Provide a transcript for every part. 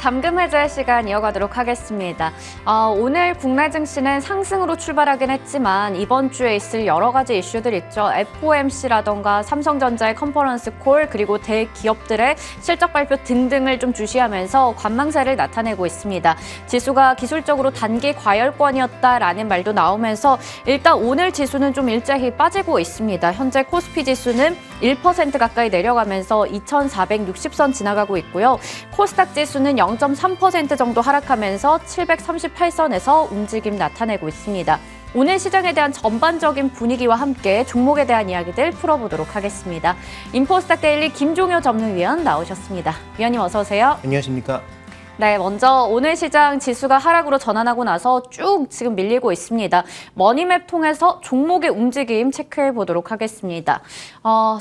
잠금 해제 시간 이어가도록 하겠습니다. 오늘 국내 증시는 상승으로 출발하긴 했지만 이번 주에 있을 여러 가지 이슈들 있죠. FOMC라던가 삼성전자의 컨퍼런스 콜 그리고 대기업들의 실적 발표 등등을 좀 주시하면서 관망세를 나타내고 있습니다. 지수가 기술적으로 단기 과열권이었다라는 말도 나오면서 일단 오늘 지수는 좀 일제히 빠지고 있습니다. 현재 코스피 지수는 1% 가까이 내려가면서 2,460선 지나가고 있고요. 코스닥 지수는 0.3% 정도 하락하면서 738선에서 움직임 나타내고 있습니다. 오늘 시장에 대한 전반적인 분위기와 함께 종목에 대한 이야기들 풀어보도록 하겠습니다. 인포스닥 데일리 김종효 전문위원 나오셨습니다. 위원님 어서 오세요. 안녕하십니까. 네, 먼저 오늘 시장 지수가 하락으로 전환하고 나서 쭉 지금 밀리고 있습니다. 머니맵 통해서 종목의 움직임 체크해 보도록 하겠습니다.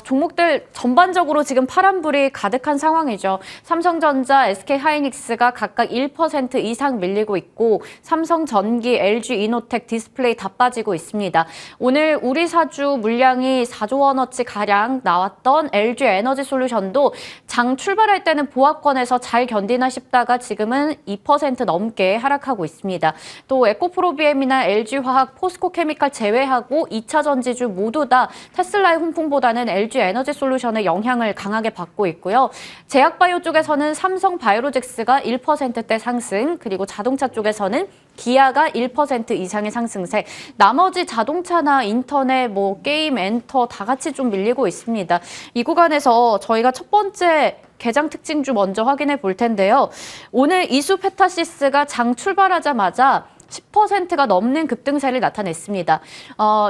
종목들 전반적으로 지금 파란불이 가득한 상황이죠. 삼성전자, SK하이닉스가 각각 1% 이상 밀리고 있고 삼성전기, LG이노텍, 디스플레이 다 빠지고 있습니다. 오늘 우리 사주 물량이 4조 원어치 가량 나왔던 LG에너지솔루션도 장 출발할 때는 보합권에서 잘 견디나 싶다가 지금은 2% 넘게 하락하고 있습니다. 또 에코프로비엠이나 LG화학, 포스코케미칼 제외하고 2차 전지주 모두 다 테슬라의 훈풍보다는 LG에너지솔루션의 영향을 강하게 받고 있고요. 제약바이오 쪽에서는 삼성바이오로직스가 1%대 상승, 그리고 자동차 쪽에서는 기아가 1% 이상의 상승세, 나머지 자동차나 인터넷, 게임, 엔터 다 같이 좀 밀리고 있습니다. 이 구간에서 저희가 첫 번째 개장 특징주 먼저 확인해 볼 텐데요. 오늘 이수페타시스가 장 출발하자마자 10%가 넘는 급등세를 나타냈습니다.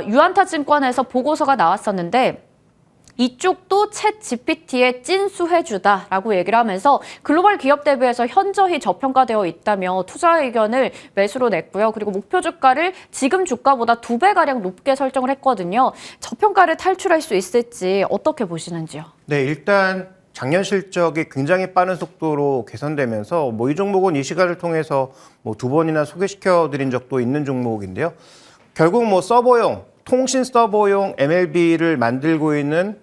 유안타증권에서 보고서가 나왔었는데 이쪽도 챗 GPT의 찐 수혜주다라고 얘기를 하면서 글로벌 기업 대비해서 현저히 저평가되어 있다며 투자 의견을 매수로 냈고요. 그리고 목표 주가를 지금 주가보다 2배가량 높게 설정을 했거든요. 저평가를 탈출할 수 있을지 어떻게 보시는지요? 네, 일단 작년 실적이 굉장히 빠른 속도로 개선되면서 이 종목은 이 시간을 통해서 2번이나 소개시켜 드린 적도 있는 종목인데요. 결국 서버용, 통신 서버용 MLB를 만들고 있는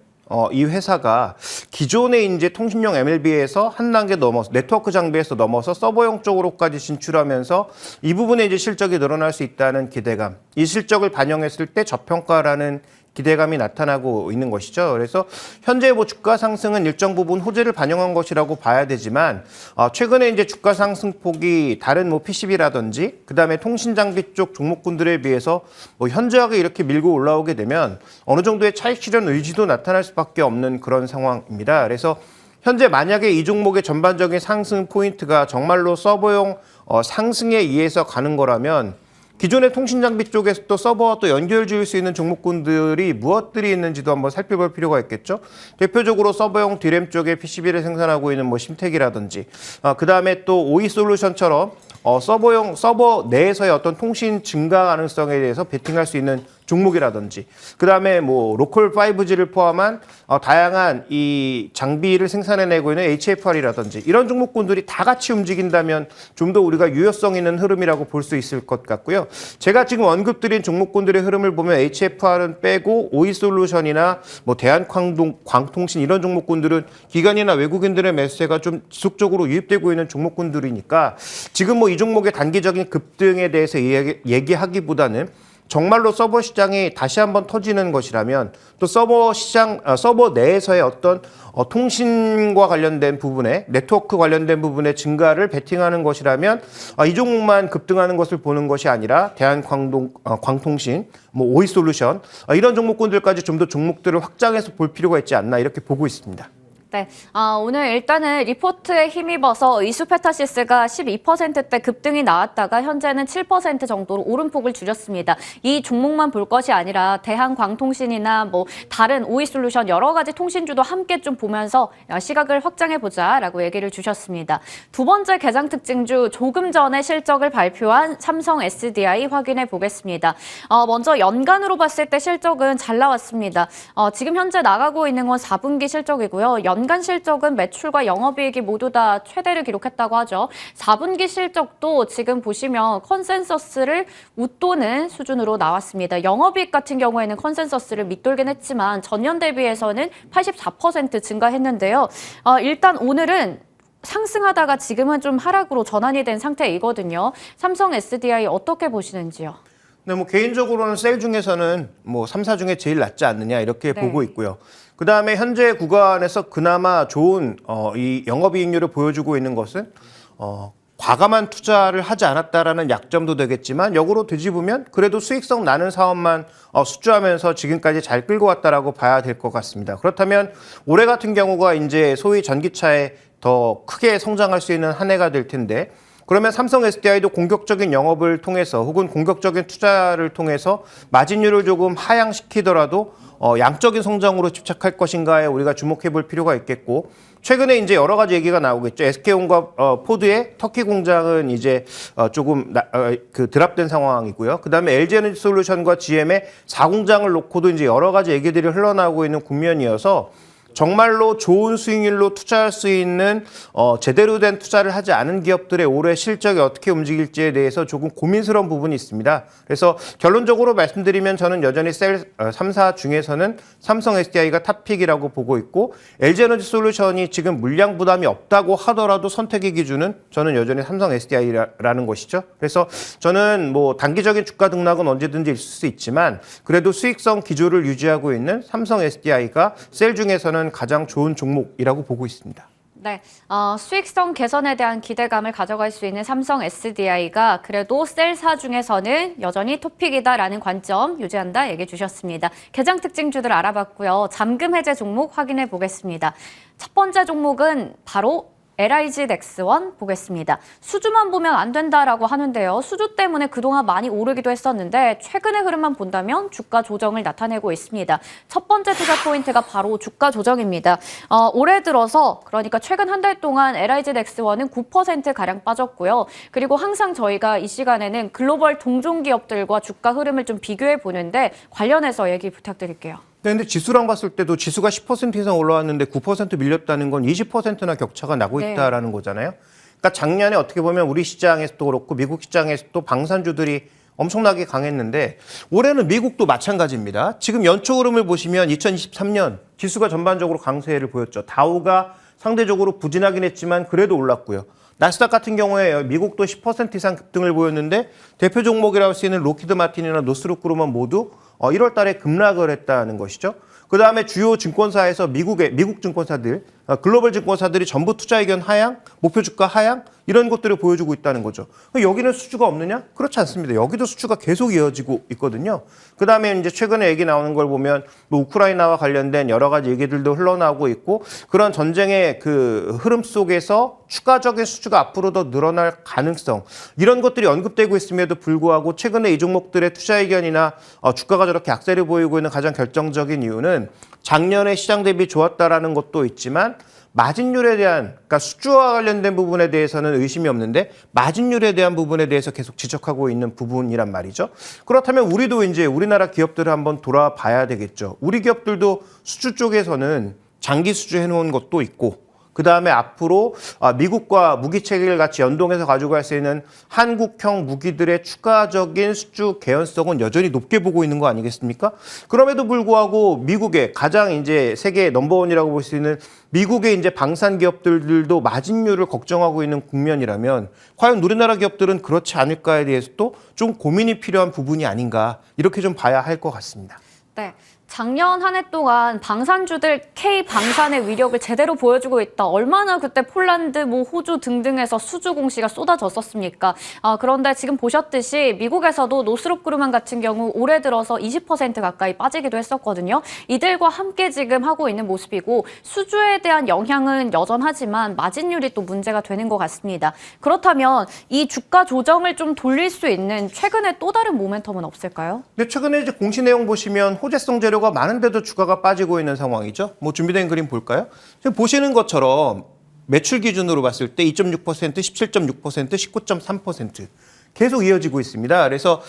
이 회사가 기존의 이제 통신용 MLB에서 한 단계 넘어서 네트워크 장비에서 넘어서 서버용 쪽으로까지 진출하면서 이 부분에 이제 실적이 늘어날 수 있다는 기대감, 이 실적을 반영했을 때 저평가라는 기대감이 나타나고 있는 것이죠. 그래서 현재 주가 상승은 일정 부분 호재를 반영한 것이라고 봐야 되지만 최근에 이제 주가 상승폭이 다른 PCB라든지 그다음에 통신 장비 쪽 종목군들에 비해서 현저하게 이렇게 밀고 올라오게 되면 어느 정도의 차익 실현 의지도 나타날 수밖에 없는 그런 상황입니다. 그래서 현재 만약에 이 종목의 전반적인 상승 포인트가 정말로 서버용 상승에 의해서 가는 거라면 기존의 통신 장비 쪽에서 또 서버와 또 연결 지을 수 있는 종목군들이 무엇들이 있는지도 한번 살펴볼 필요가 있겠죠. 대표적으로 서버용 D램 쪽에 PCB를 생산하고 있는 심텍이라든지 그다음에 또 OE솔루션처럼 서버 내에서의 어떤 통신 증가 가능성에 대해서 베팅할 수 있는 종목이라든지 그다음에 로컬 5G를 포함한 다양한 이 장비를 생산해내고 있는 HFR이라든지 이런 종목군들이 다 같이 움직인다면 좀 더 우리가 유효성 있는 흐름이라고 볼 수 있을 것 같고요. 제가 지금 언급드린 종목군들의 흐름을 보면 HFR은 빼고 OE솔루션이나 대한광통신 이런 종목군들은 기관이나 외국인들의 매수세가 좀 지속적으로 유입되고 있는 종목군들이니까 지금 이 종목의 단기적인 급등에 대해서 얘기하기보다는 정말로 서버 시장이 다시 한번 터지는 것이라면 또 서버 내에서의 어떤 통신과 관련된 부분에 네트워크 관련된 부분의 증가를 베팅하는 것이라면 이 종목만 급등하는 것을 보는 것이 아니라 대한광통신, OE솔루션 이런 종목군들까지 좀 더 종목들을 확장해서 볼 필요가 있지 않나 이렇게 보고 있습니다. 네, 오늘 일단은 리포트에 힘입어서 이수페타시스가 12%대 급등이 나왔다가 현재는 7% 정도로 오름폭을 줄였습니다. 이 종목만 볼 것이 아니라 대한광통신이나 다른 OE솔루션 여러 가지 통신주도 함께 좀 보면서 시각을 확장해보자라고 얘기를 주셨습니다. 두 번째 개장 특징주 조금 전에 실적을 발표한 삼성 SDI 확인해 보겠습니다. 먼저 연간으로 봤을 때 실적은 잘 나왔습니다. 지금 현재 나가고 있는 건 4분기 실적이고요. 연간 실적은 매출과 영업이익이 모두 다 최대를 기록했다고 하죠. 4분기 실적도 지금 보시면 컨센서스를 웃도는 수준으로 나왔습니다. 영업이익 같은 경우에는 컨센서스를 밑돌긴 했지만 전년 대비해서는 84% 증가했는데요. 일단 오늘은 상승하다가 지금은 좀 하락으로 전환이 된 상태이거든요. 삼성 SDI 어떻게 보시는지요? 네, 뭐 개인적으로는 셀 중에서는 뭐 3사 중에 제일 낫지 않느냐 이렇게 네. 보고 있고요. 그다음에 현재 구간에서 그나마 좋은 이 영업이익률을 보여주고 있는 것은 과감한 투자를 하지 않았다라는 약점도 되겠지만 역으로 뒤집으면 그래도 수익성 나는 사업만 수주하면서 지금까지 잘 끌고 왔다라고 봐야 될 것 같습니다. 그렇다면 올해 같은 경우가 이제 소위 전기차에 더 크게 성장할 수 있는 한 해가 될 텐데 그러면 삼성 SDI도 공격적인 영업을 통해서 혹은 공격적인 투자를 통해서 마진율을 조금 하향시키더라도 양적인 성장으로 집착할 것인가에 우리가 주목해 볼 필요가 있겠고 최근에 이제 여러 가지 얘기가 나오겠죠. SK온과 포드의 터키 공장은 이제 조금 드랍된 상황이고요. 그다음에 LG에너지솔루션과 GM의 4공장을 놓고도 이제 여러 가지 얘기들이 흘러나오고 있는 국면이어서 정말로 좋은 수익률로 투자할 수 있는 제대로 된 투자를 하지 않은 기업들의 올해 실적이 어떻게 움직일지에 대해서 조금 고민스러운 부분이 있습니다. 그래서 결론적으로 말씀드리면 저는 여전히 셀 3사 중에서는 삼성 SDI가 탑픽이라고 보고 있고 LG에너지솔루션이 지금 물량 부담이 없다고 하더라도 선택의 기준은 저는 여전히 삼성 SDI라는 것이죠. 그래서 저는 뭐 단기적인 주가 등락은 언제든지 있을 수 있지만 그래도 수익성 기조를 유지하고 있는 삼성 SDI가 셀 중에서는 가장 좋은 종목이라고 보고 있습니다. 네, 수익성 개선에 대한 기대감을 가져갈 수 있는 삼성 SDI가 그래도 셀사 중에서는 여전히 토픽이다라는 관점 유지한다 얘기해 주셨습니다. 개장 특징주들 알아봤고요. 잠금 해제 종목 확인해 보겠습니다. 첫 번째 종목은 바로 LIG 넥스원 보겠습니다. 수주만 보면 안 된다라고 하는데요. 수주 때문에 그동안 많이 오르기도 했었는데 최근의 흐름만 본다면 주가 조정을 나타내고 있습니다. 첫 번째 투자 포인트가 바로 주가 조정입니다. 올해 들어서 그러니까 최근 한 달 동안 LIG 넥스원은 9%가량 빠졌고요. 그리고 항상 저희가 이 시간에는 글로벌 동종 기업들과 주가 흐름을 좀 비교해 보는데 관련해서 얘기 부탁드릴게요. 네, 근데 지수랑 봤을 때도 지수가 10% 이상 올라왔는데 9% 밀렸다는 건 20%나 격차가 나고 있다라는 거잖아요. 그러니까 작년에 어떻게 보면 우리 시장에서도 그렇고 미국 시장에서도 방산주들이 엄청나게 강했는데 올해는 미국도 마찬가지입니다. 지금 연초 흐름을 보시면 2023년 지수가 전반적으로 강세를 보였죠. 다우가 상대적으로 부진하긴 했지만 그래도 올랐고요. 나스닥 같은 경우에 미국도 10% 이상 급등을 보였는데 대표 종목이라고 할 수 있는 로키드 마틴이나 노스루크루먼 모두 1월 달에 급락을 했다는 것이죠. 그다음에 주요 증권사에서 미국 증권사들, 글로벌 증권사들이 전부 투자 의견 하향, 목표 주가 하향 이런 것들을 보여주고 있다는 거죠. 여기는 수주가 없느냐? 그렇지 않습니다. 여기도 수주가 계속 이어지고 있거든요. 그다음에 이제 최근에 얘기 나오는 걸 보면 뭐 우크라이나와 관련된 여러 가지 얘기들도 흘러나오고 있고 그런 전쟁의 그 흐름 속에서 추가적인 수주가 앞으로 더 늘어날 가능성 이런 것들이 언급되고 있음에도 불구하고 최근에 이 종목들의 투자 의견이나 주가가 저렇게 약세를 보이고 있는 가장 결정적인 이유는 작년에 시장 대비 좋았다라는 것도 있지만 마진율에 대한 그러니까 수주와 관련된 부분에 대해서는 의심이 없는데 마진율에 대한 부분에 대해서 계속 지적하고 있는 부분이란 말이죠. 그렇다면 우리도 이제 우리나라 기업들을 한번 돌아봐야 되겠죠. 우리 기업들도 수주 쪽에서는 장기 수주해 놓은 것도 있고 그다음에 앞으로 미국과 무기 체계를 같이 연동해서 가지고 갈 수 있는 한국형 무기들의 추가적인 수주 개연성은 여전히 높게 보고 있는 거 아니겠습니까? 그럼에도 불구하고 미국의 가장 이제 세계 넘버원이라고 볼 수 있는 미국의 이제 방산 기업들도 마진율을 걱정하고 있는 국면이라면 과연 우리나라 기업들은 그렇지 않을까에 대해서도 좀 고민이 필요한 부분이 아닌가 이렇게 좀 봐야 할 것 같습니다. 네. 작년 한 해 동안 방산주들 K방산의 위력을 제대로 보여주고 있다. 얼마나 그때 폴란드, 뭐 호주 등등에서 수주 공시가 쏟아졌었습니까? 그런데 지금 보셨듯이 미국에서도 노스롭그루먼 같은 경우 올해 들어서 20% 가까이 빠지기도 했었거든요. 이들과 함께 지금 하고 있는 모습이고 수주에 대한 영향은 여전하지만 마진율이 또 문제가 되는 것 같습니다. 그렇다면 이 주가 조정을 좀 돌릴 수 있는 최근에 또 다른 모멘텀은 없을까요? 근데 최근에 이제 공시 내용 보시면 호재성 재료가 많은데도 주가가 빠지고 있는 상황이죠. 뭐 준비된 그림 볼까요? 지금 보시는 것처럼 매출 기준으로 봤을 때 2.6%, 17.6%, 19.3% 계속 이어지고 있습니다. 그래서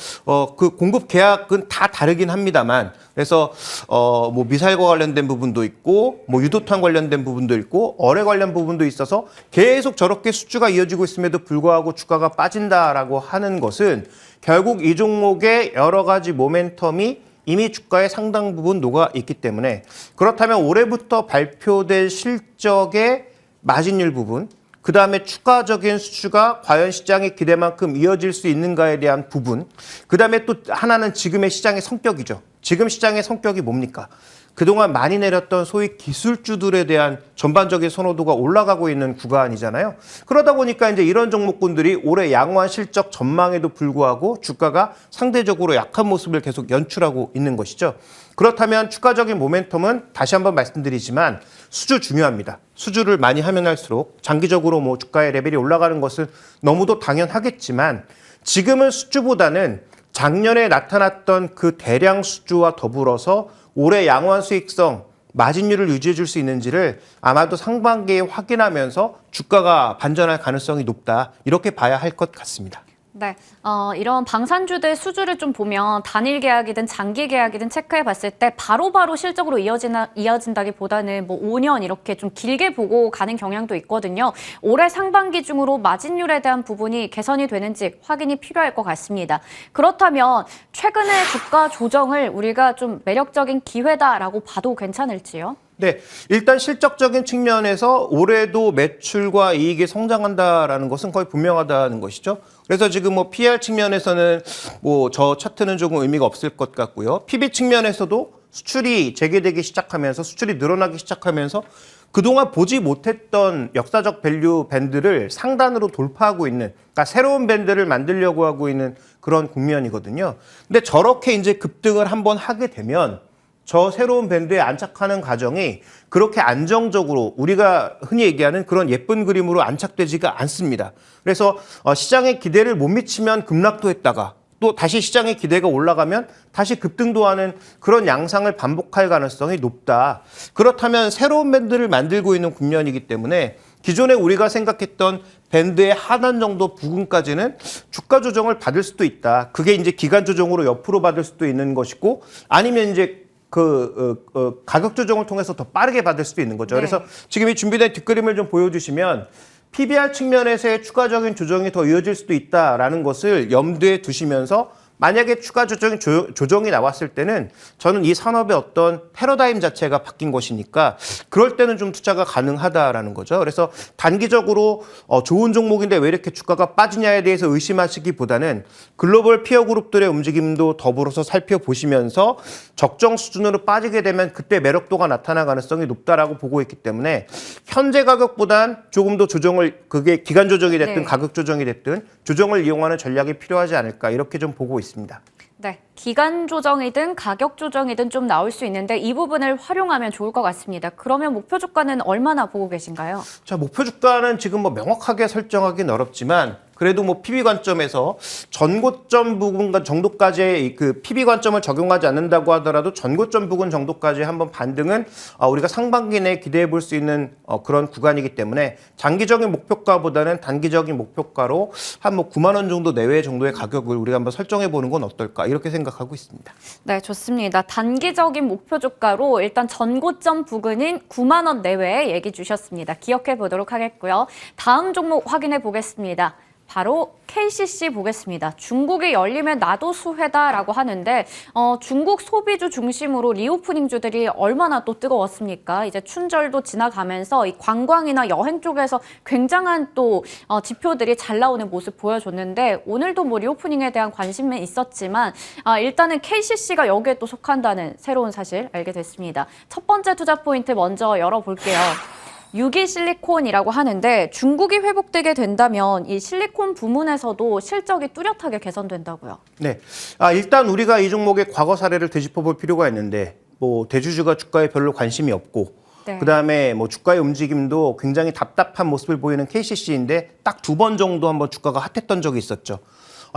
그 공급 계약은 다 다르긴 합니다만, 그래서 뭐 미사일과 관련된 부분도 있고, 뭐 유도탄 관련된 부분도 있고, 어뢰 관련 부분도 있어서 계속 저렇게 수주가 이어지고 있음에도 불구하고 주가가 빠진다라고 하는 것은 결국 이 종목의 여러 가지 모멘텀이 이미 주가의 상당 부분 녹아 있기 때문에 그렇다면 올해부터 발표될 실적의 마진율 부분 그다음에 추가적인 수주가 과연 시장의 기대만큼 이어질 수 있는가에 대한 부분, 그다음에 또 하나는 지금의 시장의 성격이죠. 지금 시장의 성격이 뭡니까? 그동안 많이 내렸던 소위 기술주들에 대한 전반적인 선호도가 올라가고 있는 구간이잖아요. 그러다 보니까 이제 이런 종목군들이 올해 양호한 실적 전망에도 불구하고 주가가 상대적으로 약한 모습을 계속 연출하고 있는 것이죠. 그렇다면 추가적인 모멘텀은 다시 한번 말씀드리지만 수주 중요합니다. 수주를 많이 하면 할수록 장기적으로 뭐 주가의 레벨이 올라가는 것은 너무도 당연하겠지만 지금은 수주보다는 작년에 나타났던 그 대량 수주와 더불어서 올해 양호한 수익성, 마진율을 유지해 줄 수 있는지를 아마도 상반기에 확인하면서 주가가 반전할 가능성이 높다. 이렇게 봐야 할 것 같습니다. 네, 이런 방산주들 수주를 좀 보면 단일 계약이든 장기 계약이든 체크해 봤을 때 바로바로 실적으로 이어진다기보다는 뭐 5년 이렇게 좀 길게 보고 가는 경향도 있거든요. 올해 상반기 중으로 마진율에 대한 부분이 개선이 되는지 확인이 필요할 것 같습니다. 그렇다면 최근의 주가 조정을 우리가 좀 매력적인 기회다라고 봐도 괜찮을지요? 네, 일단 실적적인 측면에서 올해도 매출과 이익이 성장한다라는 것은 거의 분명하다는 것이죠. 그래서 지금 뭐 PR 측면에서는 뭐 저 차트는 조금 의미가 없을 것 같고요. PB 측면에서도 수출이 재개되기 시작하면서 수출이 늘어나기 시작하면서 그동안 보지 못했던 역사적 밸류 밴드를 상단으로 돌파하고 있는, 그러니까 새로운 밴드를 만들려고 하고 있는 그런 국면이거든요. 근데 저렇게 이제 급등을 한번 하게 되면 저 새로운 밴드에 안착하는 과정이 그렇게 안정적으로 우리가 흔히 얘기하는 그런 예쁜 그림으로 안착되지가 않습니다. 그래서 시장의 기대를 못 미치면 급락도 했다가 또 다시 시장의 기대가 올라가면 다시 급등도 하는 그런 양상을 반복할 가능성이 높다. 그렇다면 새로운 밴드를 만들고 있는 국면이기 때문에 기존에 우리가 생각했던 밴드의 하단 정도 부근까지는 주가 조정을 받을 수도 있다. 그게 이제 기간 조정으로 옆으로 받을 수도 있는 것이고 아니면 이제 가격 조정을 통해서 더 빠르게 받을 수도 있는 거죠. 네. 그래서 지금 이 준비된 뒷그림을 좀 보여주시면 PBR 측면에서의 추가적인 조정이 더 이어질 수도 있다라는 것을 염두에 두시면서 만약에 추가 조정이 나왔을 때는 저는 이 산업의 어떤 패러다임 자체가 바뀐 것이니까 그럴 때는 좀 투자가 가능하다라는 거죠. 그래서 단기적으로 좋은 종목인데 왜 이렇게 주가가 빠지냐에 대해서 의심하시기보다는 글로벌 피어 그룹들의 움직임도 더불어서 살펴보시면서 적정 수준으로 빠지게 되면 그때 매력도가 나타날 가능성이 높다라고 보고 있기 때문에 현재 가격보단 조금 더 조정을, 그게 기간 조정이 됐든 네. 가격 조정이 됐든 조정을 이용하는 전략이 필요하지 않을까 이렇게 좀 보고 있습니다. 네, 기간 조정이든 가격 조정이든 좀 나올 수 있는데 이 부분을 활용하면 좋을 것 같습니다. 그러면 목표 주가는 얼마나 보고 계신가요? 자, 목표 주가는 지금 뭐 명확하게 설정하기는 어렵지만 그래도 뭐 PB 관점에서 전고점 부근 정도까지의 그 PB 관점을 적용하지 않는다고 하더라도 전고점 부근 정도까지 한번 반등은 우리가 상반기 내에 기대해 볼 수 있는 그런 구간이기 때문에 장기적인 목표가보다는 단기적인 목표가로 한 뭐 9만 원 정도 내외 정도의 가격을 우리가 한번 설정해 보는 건 어떨까 이렇게 생각하고 있습니다. 네, 좋습니다. 단기적인 목표 주가로 일단 전고점 부근인 9만 원 내외에 얘기 주셨습니다. 기억해 보도록 하겠고요. 다음 종목 확인해 보겠습니다. 바로 KCC 보겠습니다. 중국이 열리면 나도 수혜다라고 하는데 중국 소비주 중심으로 리오프닝주들이 얼마나 또 뜨거웠습니까? 이제 춘절도 지나가면서 이 관광이나 여행 쪽에서 굉장한 또 지표들이 잘 나오는 모습 보여줬는데 오늘도 뭐 리오프닝에 대한 관심은 있었지만 일단은 KCC가 여기에 또 속한다는 새로운 사실 알게 됐습니다. 첫 번째 투자 포인트 먼저 열어볼게요. 유기실리콘이라고 하는데 중국이 회복되게 된다면 이 실리콘 부문에서도 실적이 뚜렷하게 개선된다고요. 네, 일단 우리가 이 종목의 과거 사례를 되짚어볼 필요가 있는데 뭐 대주주가 주가에 별로 관심이 없고 네. 그다음에 뭐 주가의 움직임도 굉장히 답답한 모습을 보이는 KCC인데 딱 2번 정도 한번 주가가 핫했던 적이 있었죠.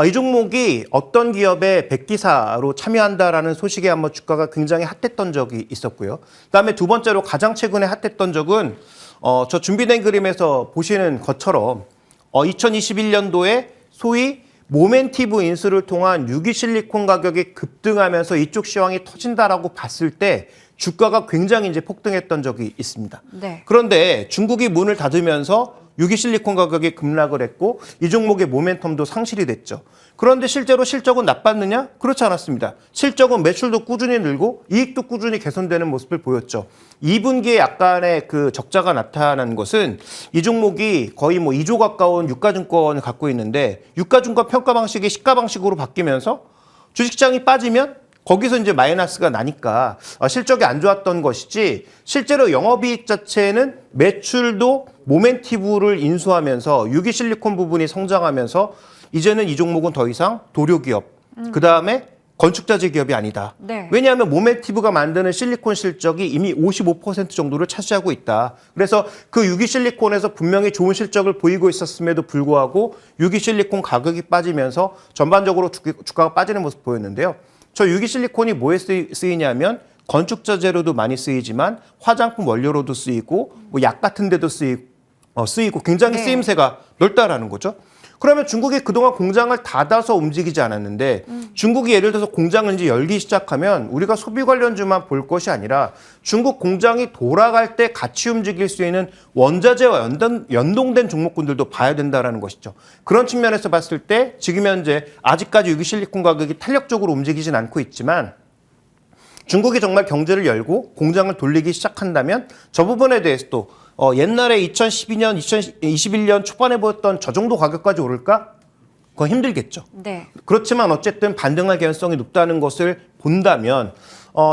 이 종목이 어떤 기업의 백기사로 참여한다라는 소식에 한번 주가가 굉장히 핫했던 적이 있었고요. 그다음에 두 번째로 가장 최근에 핫했던 적은 저 준비된 그림에서 보시는 것처럼 2021년도에 소위 모멘티브 인수를 통한 유기실리콘 가격이 급등하면서 이쪽 시황이 터진다라고 봤을 때 주가가 굉장히 이제 폭등했던 적이 있습니다. 네. 그런데 중국이 문을 닫으면서 유기실리콘 가격이 급락을 했고 이 종목의 모멘텀도 상실이 됐죠. 그런데 실제로 실적은 나빴느냐? 그렇지 않았습니다. 실적은 매출도 꾸준히 늘고 이익도 꾸준히 개선되는 모습을 보였죠. 2분기에 약간의 그 적자가 나타난 것은 이 종목이 거의 뭐 2조 가까운 유가증권을 갖고 있는데 유가증권 평가 방식이 시가 방식으로 바뀌면서 주식시장이 빠지면 거기서 이제 마이너스가 나니까 실적이 안 좋았던 것이지 실제로 영업이익 자체는 매출도 모멘티브를 인수하면서 유기실리콘 부분이 성장하면서 이제는 이 종목은 더 이상 도료기업, 그다음에 건축자재 기업이 아니다. 네. 왜냐하면 모멘티브가 만드는 실리콘 실적이 이미 55% 정도를 차지하고 있다. 그래서 그 유기실리콘에서 분명히 좋은 실적을 보이고 있었음에도 불구하고 유기실리콘 가격이 빠지면서 전반적으로 주가가 빠지는 모습 보였는데요. 저 유기실리콘이 뭐에 쓰이냐면 건축자재로도 많이 쓰이지만 화장품 원료로도 쓰이고 뭐 약 같은 데도 쓰이고 굉장히 네. 쓰임새가 넓다라는 거죠. 그러면 중국이 그동안 공장을 닫아서 움직이지 않았는데 중국이 예를 들어서 공장을 이제 열기 시작하면 우리가 소비 관련주만 볼 것이 아니라 중국 공장이 돌아갈 때 같이 움직일 수 있는 원자재와 연동된 종목군들도 봐야 된다는 것이죠. 그런 측면에서 봤을 때 지금 현재 아직까지 유기실리콘 가격이 탄력적으로 움직이진 않고 있지만 중국이 정말 경제를 열고 공장을 돌리기 시작한다면 저 부분에 대해서도 옛날에 2012년, 2021년 초반에 보였던 저 정도 가격까지 오를까? 그건 힘들겠죠. 네. 그렇지만 어쨌든 반등할 개연성이 높다는 것을 본다면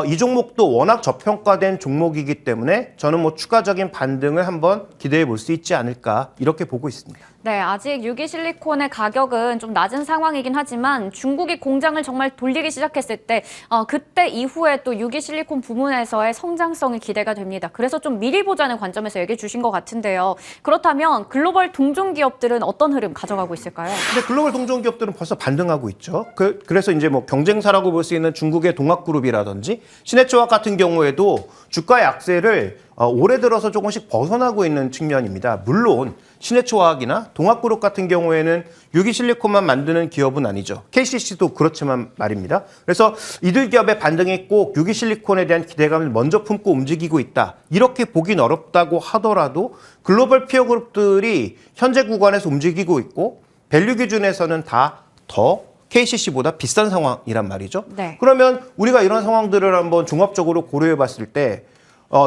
이 종목도 워낙 저평가된 종목이기 때문에 저는 뭐 추가적인 반등을 한번 기대해 볼 수 있지 않을까 이렇게 보고 있습니다. 네, 아직 유기실리콘의 가격은 좀 낮은 상황이긴 하지만 중국이 공장을 정말 돌리기 시작했을 때 그때 이후에 또 유기실리콘 부문에서의 성장성이 기대가 됩니다. 그래서 좀 미리 보자는 관점에서 얘기해 주신 것 같은데요. 그렇다면 글로벌 동종 기업들은 어떤 흐름 가져가고 있을까요? 근데 글로벌 동종 기업들은 벌써 반등하고 있죠. 그래서 이제 뭐 경쟁사라고 볼 수 있는 중국의 동학그룹이라든지 신해초학 같은 경우에도 주가 약세를 올해 들어서 조금씩 벗어나고 있는 측면입니다. 물론 신해초화학이나 동학그룹 같은 경우에는 유기실리콘만 만드는 기업은 아니죠. KCC도 그렇지만 말입니다. 그래서 이들 기업의 반등이 꼭 유기실리콘에 대한 기대감을 먼저 품고 움직이고 있다. 이렇게 보긴 어렵다고 하더라도 글로벌 피어 그룹들이 현재 구간에서 움직이고 있고 밸류 기준에서는 다 더 KCC보다 비싼 상황이란 말이죠. 네. 그러면 우리가 이런 상황들을 한번 종합적으로 고려해 봤을 때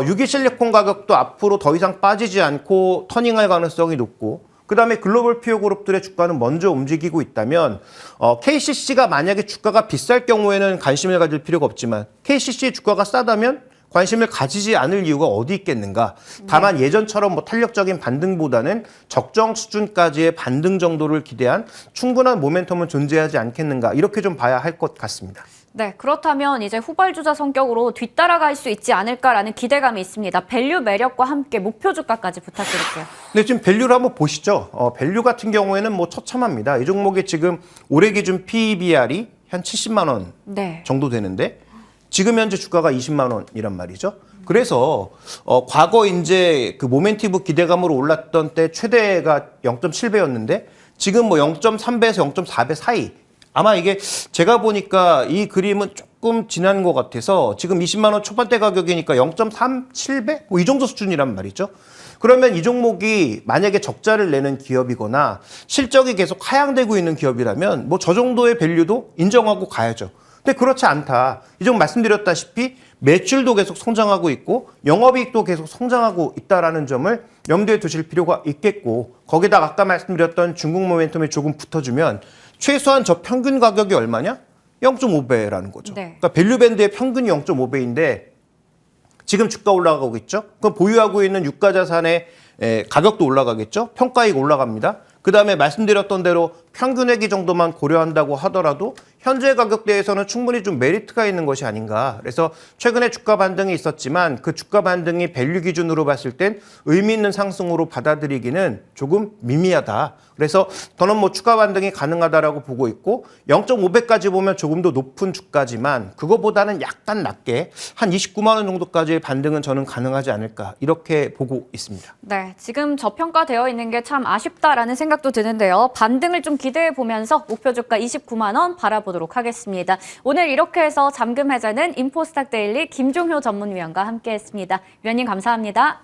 유기실리콘 가격도 앞으로 더 이상 빠지지 않고 터닝할 가능성이 높고 그다음에 글로벌 피어 그룹들의 주가는 먼저 움직이고 있다면 KCC가 만약에 주가가 비쌀 경우에는 관심을 가질 필요가 없지만 KCC 주가가 싸다면 관심을 가지지 않을 이유가 어디 있겠는가. 다만 예전처럼 뭐 탄력적인 반등보다는 적정 수준까지의 반등 정도를 기대한 충분한 모멘텀은 존재하지 않겠는가. 이렇게 좀 봐야 할 것 같습니다. 네, 그렇다면 이제 후발주자 성격으로 뒤따라갈 수 있지 않을까라는 기대감이 있습니다. 밸류 매력과 함께 목표 주가까지 부탁드릴게요. 네, 지금 밸류를 한번 보시죠. 밸류 같은 경우에는 뭐 처참합니다. 이 종목이 지금 올해 기준 PBR이 한 70만 원 네. 정도 되는데 지금 현재 주가가 20만 원이란 말이죠. 그래서 과거 이제 그 모멘티브 기대감으로 올랐던 때 최대가 0.7배였는데 지금 뭐 0.3배에서 0.4배 사이. 아마 이게 제가 보니까 이 그림은 조금 지난 것 같아서 지금 20만 원 초반대 가격이니까 0.37배? 뭐 이 정도 수준이란 말이죠. 그러면 이 종목이 만약에 적자를 내는 기업이거나 실적이 계속 하향되고 있는 기업이라면 뭐 저 정도의 밸류도 인정하고 가야죠. 근데 그렇지 않다. 이 종목 말씀드렸다시피 매출도 계속 성장하고 있고 영업이익도 계속 성장하고 있다는 점을 염두에 두실 필요가 있겠고 거기다가 아까 말씀드렸던 중국 모멘텀이 조금 붙어주면 최소한 저 평균 가격이 얼마냐? 0.5배라는 거죠. 네. 그러니까 밸류밴드의 평균이 0.5배인데 지금 주가 올라가고 있죠. 그럼 보유하고 있는 유가 자산의 가격도 올라가겠죠. 평가이익 올라갑니다. 그다음에 말씀드렸던 대로 평균액이 정도만 고려한다고 하더라도 현재 가격대에서는 충분히 좀 메리트가 있는 것이 아닌가. 그래서 최근에 주가 반등이 있었지만 그 주가 반등이 밸류 기준으로 봤을 땐 의미 있는 상승으로 받아들이기는 조금 미미하다. 그래서 저는 뭐 추가 반등이 가능하다라고 보고 있고 0.5배까지 보면 조금 더 높은 주가지만 그거보다는 약간 낮게 한 29만 원 정도까지의 반등은 저는 가능하지 않을까 이렇게 보고 있습니다. 네, 지금 저평가되어 있는 게 참 아쉽다라는 생각도 드는데요. 반등을 좀 기대해 보면서 목표 주가 29만 원 바라보도록 하겠습니다. 오늘 이렇게 해서 잠금 해제는 인포스탁 데일리 김종효 전문위원과 함께했습니다. 위원님 감사합니다.